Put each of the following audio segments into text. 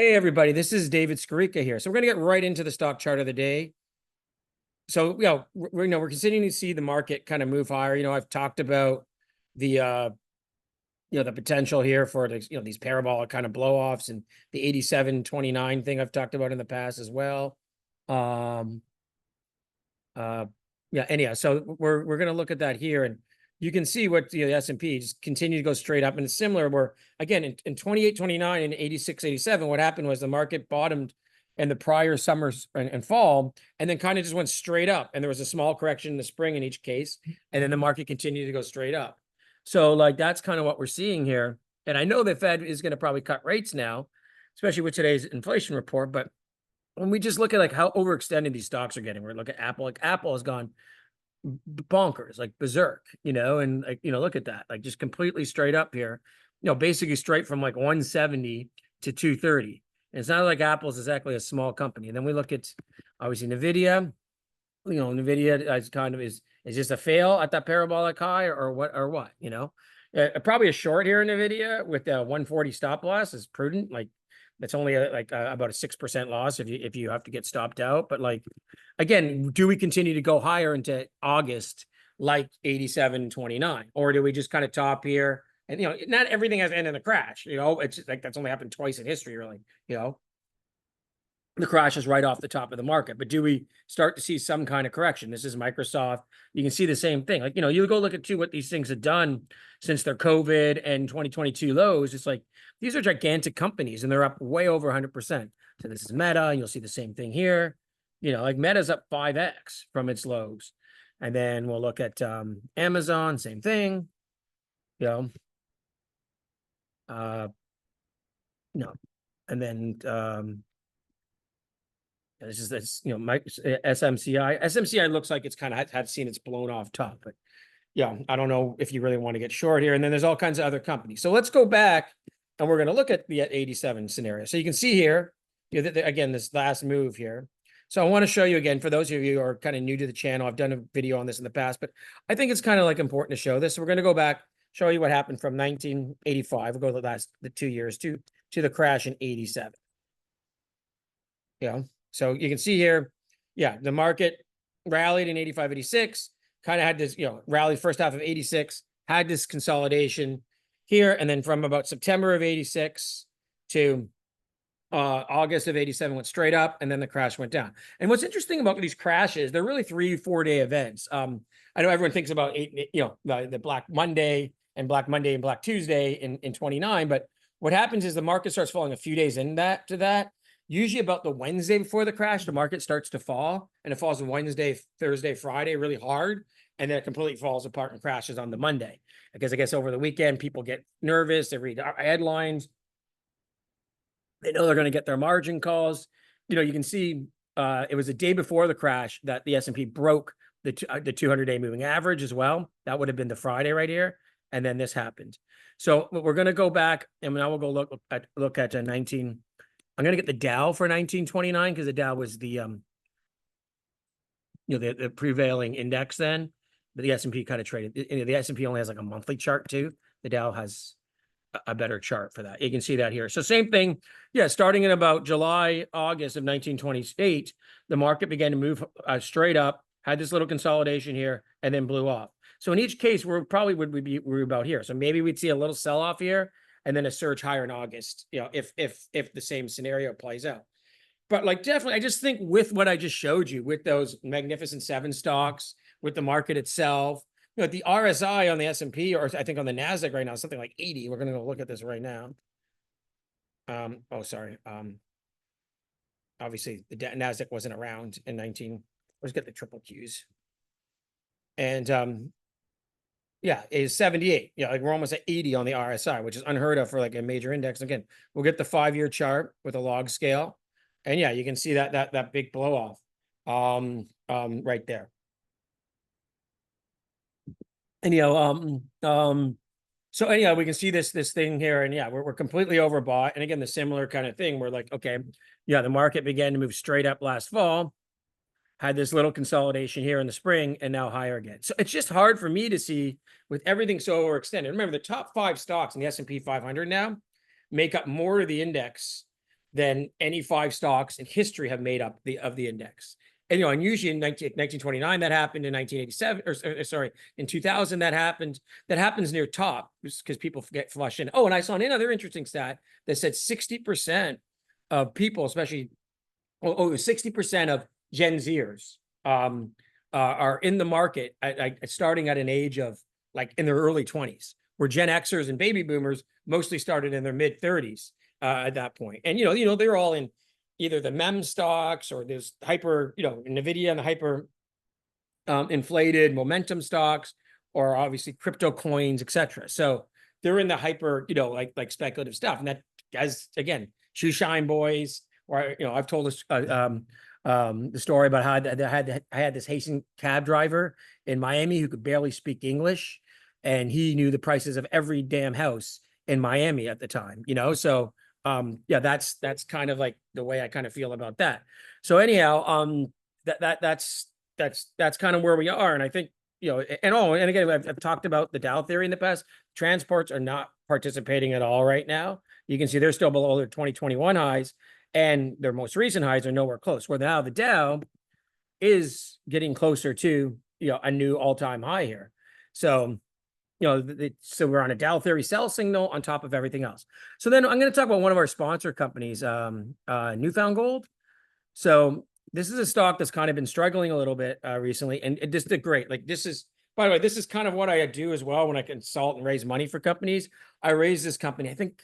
Hey, everybody, this is David Skarica here. So we're going to get right into the stock chart of the day. So, we're continuing to see the market kind of move higher. I've talked about the, the potential here for the, these parabolic kind of blow-offs and the 87.29 thing I've talked about in the past as well. Um, anyhow, so we're going to look at that here, and you can see what the S&P just continue to go straight up. And it's similar where, again, in 28, 29 and 86, 87, what happened was the market bottomed in the prior summers and fall, and then kind of just went straight up. And there was a small correction in the spring in each case. And then the market continued to go straight up. So like, that's kind of what we're seeing here. And I know the Fed is going to probably cut rates now, especially with today's inflation report. But when we just look at like how overextended these stocks are getting, we look at Apple, like Apple has gone bonkers, like berserk, and like, look at that, like just completely straight up here, basically straight from like 170 to 230. And it's not like Apple's exactly a small company. And then we look at obviously Nvidia, Nvidia is kind of is just a fail at that parabolic high or what, probably a short here in Nvidia with a 140 stop loss is prudent. Like that's only about a 6% loss if you have to get stopped out. But like, again, do we continue to go higher into August like 87.29, or do we just kind of top here? And not everything has to end in a crash. It's like that's only happened twice in history, really. The crash is right off the top of the market. But do we start to see some kind of correction? This is Microsoft. You can see the same thing. Like, you go look at what these things have done since their COVID and 2022 lows. It's like, these are gigantic companies and they're up way over 100%. So this is Meta, and you'll see the same thing here. Like Meta's up 5x from its lows. And then we'll look at Amazon, same thing. And then this is SMCI. SMCI looks like it's kind of had seen its blown off top, but I don't know if you really want to get short here. And then there's all kinds of other companies. So let's go back and we're going to look at the 87 scenario. So you can see here, again, this last move here. So I want to show you again, for those of you who are kind of new to the channel, I've done a video on this in the past, but I think it's kind of like important to show this. So we're going to go back, show you what happened from 1985. We'll go to the 2 years to the crash in 87. So you can see here, the market rallied in 85, 86, kind of had this, rallied first half of 86, had this consolidation here. And then from about September of 86 to August of 87 went straight up, and then the crash went down. And what's interesting about these crashes, they're really 3-4 day events. I know everyone thinks about the Black Monday and Black Tuesday in 29, but what happens is the market starts falling a few days to that. Usually about the Wednesday before the crash, the market starts to fall, and it falls on Wednesday, Thursday, Friday really hard, and then it completely falls apart and crashes on the Monday. Because I guess over the weekend, people get nervous, they read headlines, they know they're going to get their margin calls. You can see it was the day before the crash that the S&P broke the 200-day moving average as well. That would have been the Friday right here, and then this happened. So we're going to go back, and now we'll go look at 19. I'm going to get the Dow for 1929 because the Dow was the the prevailing index then. But the S&P kind of traded. The S&P only has like a monthly chart too. The Dow has a better chart for that. You can see that here. So same thing. Starting in about July, August of 1928, the market began to move straight up, had this little consolidation here, and then blew off. So in each case, we're about here. So maybe we'd see a little sell-off here, and then a surge higher in August, if the same scenario plays out. But like, definitely, I just think with what I just showed you, with those Magnificent Seven stocks, with the market itself, the RSI on the S&P, or I think on the NASDAQ right now, something like 80. We're going to go look at this right now. Obviously, the NASDAQ wasn't around in 19. Let's get the triple Qs. And is 78. Like we're almost at 80 on the RSI, which is unheard of for like a major index. Again, we'll get the 5-year chart with a log scale, and you can see that big blow off right there. And so anyhow, we can see this thing here, and we're completely overbought. And again, the similar kind of thing. We're like, okay, the market began to move straight up last fall, had this little consolidation here in the spring, and now higher again. So it's just hard for me to see with everything so overextended. Remember, the top 5 stocks in the S&P 500 now make up more of the index than any 5 stocks in history have made up of the index. And, and usually in 1929, that happened. In 1987, or sorry, in 2000, that happened. That happens near top because people get flushed in. Oh, and I saw another interesting stat that said 60% of people, especially 60% of Gen Zers are in the market starting at an age of like in their early 20s, where Gen Xers and baby boomers mostly started in their mid 30s at that point. And, they're all in either the meme stocks or there's hyper, NVIDIA and the hyper inflated momentum stocks, or obviously crypto coins, etc. So they're in the hyper, like speculative stuff. And that, as again, shoe shine boys, or, I've told us the story about how I had this Haitian cab driver in Miami who could barely speak English, and he knew the prices of every damn house in Miami at the time, so yeah, that's kind of like the way I kind of feel about that. So anyhow, that's kind of where we are. And I think, and again, I've talked about the Dow theory in the past. Transports are not participating at all right now. You can see they're still below their 2021 highs, and their most recent highs are nowhere close. Where now the Dow is getting closer to, a new all-time high here. So, so we're on a Dow theory sell signal on top of everything else. So then I'm going to talk about one of our sponsor companies, Newfoundgold. So this is a stock that's kind of been struggling a little bit recently, and it just did great. Like this is, by the way, this is kind of what I do as well when I consult and raise money for companies. I raised this company, I think,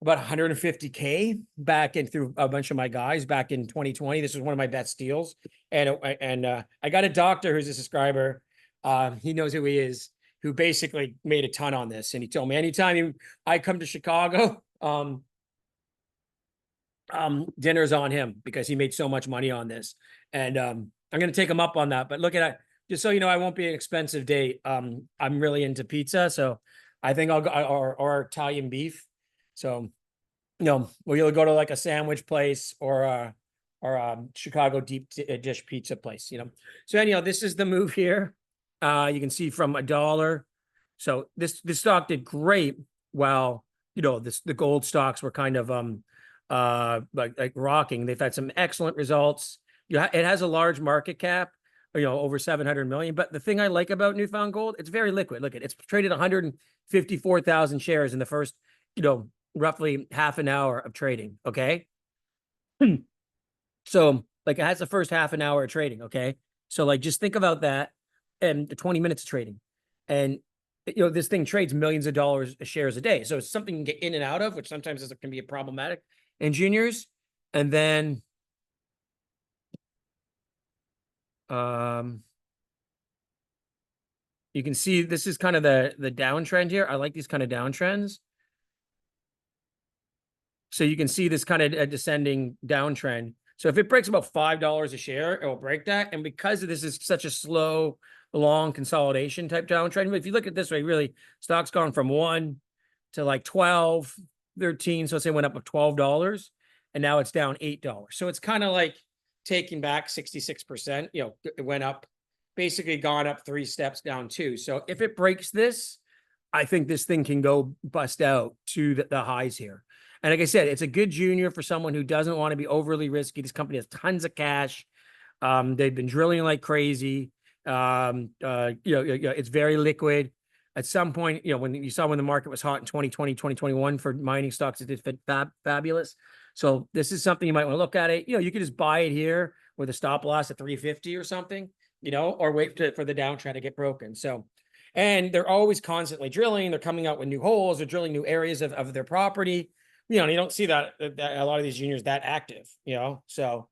about 150K back in through a bunch of my guys back in 2020. This was one of my best deals, and I got a doctor who's a subscriber. He knows who he is, who basically made a ton on this. And he told me anytime I come to Chicago, dinner's on him because he made so much money on this. And I'm going to take him up on that. But look at it, just so you know, I won't be an expensive date. I'm really into pizza. So I think I'll go, or Italian beef. So, we'll either go to like a sandwich place or Chicago deep dish pizza place, So anyhow, this is the move here. You can see from $1. So this stock did great while, the gold stocks were kind of like rocking. They've had some excellent results. It has a large market cap, over 700 million. But the thing I like about Newfoundgold, it's very liquid. Look, it's traded 154,000 shares in the first, roughly half an hour of trading. Okay. So like it has the first half an hour of trading. Okay. So like, just think about that. And 20 minutes of trading. And, this thing trades millions of dollars of shares a day. So it's something you can get in and out of, which sometimes can be problematic in juniors. And then, you can see this is kind of the downtrend here. I like these kind of downtrends. So you can see this kind of a descending downtrend. So if it breaks about $5 a share, it will break that. And because this is such a slow, long consolidation type downtrend, if you look at this way, really, stock's gone from 1 to like 12, 13. So let's say it went up of $12, and now it's down $8. So it's kind of like taking back 66%. It went up, basically gone up 3 steps, down 2. So if it breaks this, I think this thing can go bust out to the highs here. And like I said, it's a good junior for someone who doesn't want to be overly risky. This company has tons of cash. They've been drilling like crazy. It's very liquid. At some point, when you saw when the market was hot in 2020, 2021 for mining stocks, it did fabulous. So this is something you might want to look at it. You could just buy it here with a stop loss at 350 or something, or wait for the downtrend to get broken. So, and they're always constantly drilling. They're coming out with new holes. They're drilling new areas of their property. You don't see that a lot of these juniors that active, so.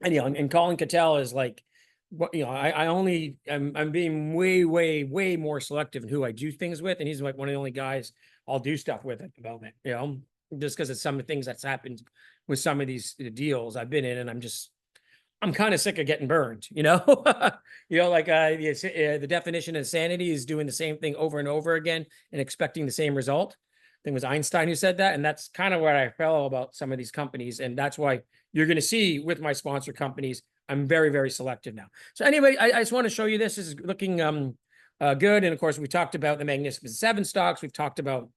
And Colin Cattell is like, I'm being way more selective in who I do things with. And he's like one of the only guys I'll do stuff with at the moment, just because of some of the things that's happened with some of these deals I've been in. And I'm kind of sick of getting burned, like the definition of insanity is doing the same thing over and over again and expecting the same result. I think it was Einstein who said that. And that's kind of where I felt about some of these companies. And that's why you're going to see with my sponsor companies, I'm very, very selective now. So anyway, I just want to show you this. This is looking good. And of course, we talked about the Magnificent Seven stocks. We've talked about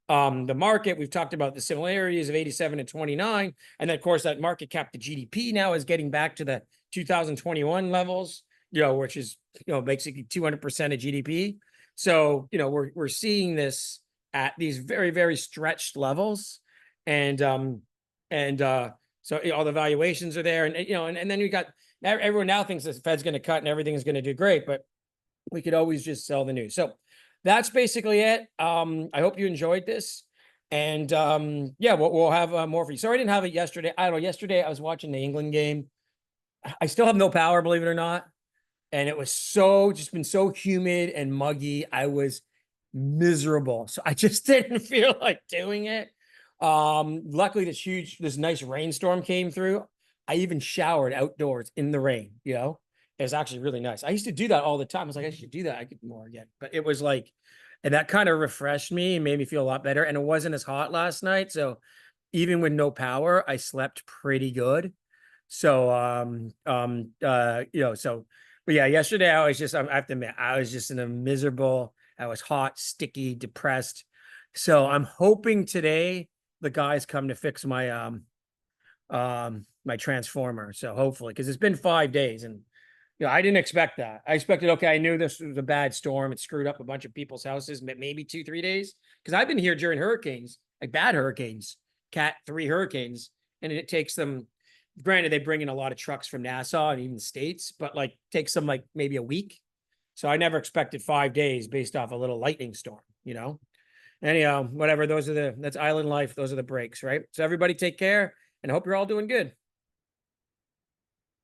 The market, we've talked about the similarities of 87 and 29. And then of course that market cap to GDP now is getting back to the 2021 levels, which is, basically 200% of GDP. So, we're seeing this at these very, very stretched levels. And so all the valuations are there. And then we got, everyone now thinks the Fed's going to cut and everything is going to do great, but we could always just sell the news. So that's basically it. I hope you enjoyed this. And yeah, we'll have more for you. Sorry I didn't have it yesterday. I don't know. Yesterday I was watching the England game. I still have no power, believe it or not. And it was just been so humid and muggy. I was miserable. So I just didn't feel like doing it. Luckily this nice rainstorm came through. I even showered outdoors in the rain, it was actually really nice. I used to do that all the time. I was like, I should do that. I could do more again, but it was like, and that kind of refreshed me and made me feel a lot better. And it wasn't as hot last night. So even with no power, I slept pretty good. So, but yeah, yesterday I have to admit, I was just I was hot, sticky, depressed. So I'm hoping today the guys come to fix my, my transformer. So hopefully, because it's been 5 days and, I didn't expect that. I expected, okay, I knew this was a bad storm. It screwed up a bunch of people's houses, maybe 2-3 days. Because I've been here during hurricanes, like bad hurricanes, Cat 3 hurricanes. And it takes them, granted, they bring in a lot of trucks from Nassau and even the States, but like takes them like maybe a week. So I never expected 5 days based off a little lightning storm, Anyhow, whatever, that's island life. Those are the breaks, right? So everybody take care and I hope you're all doing good.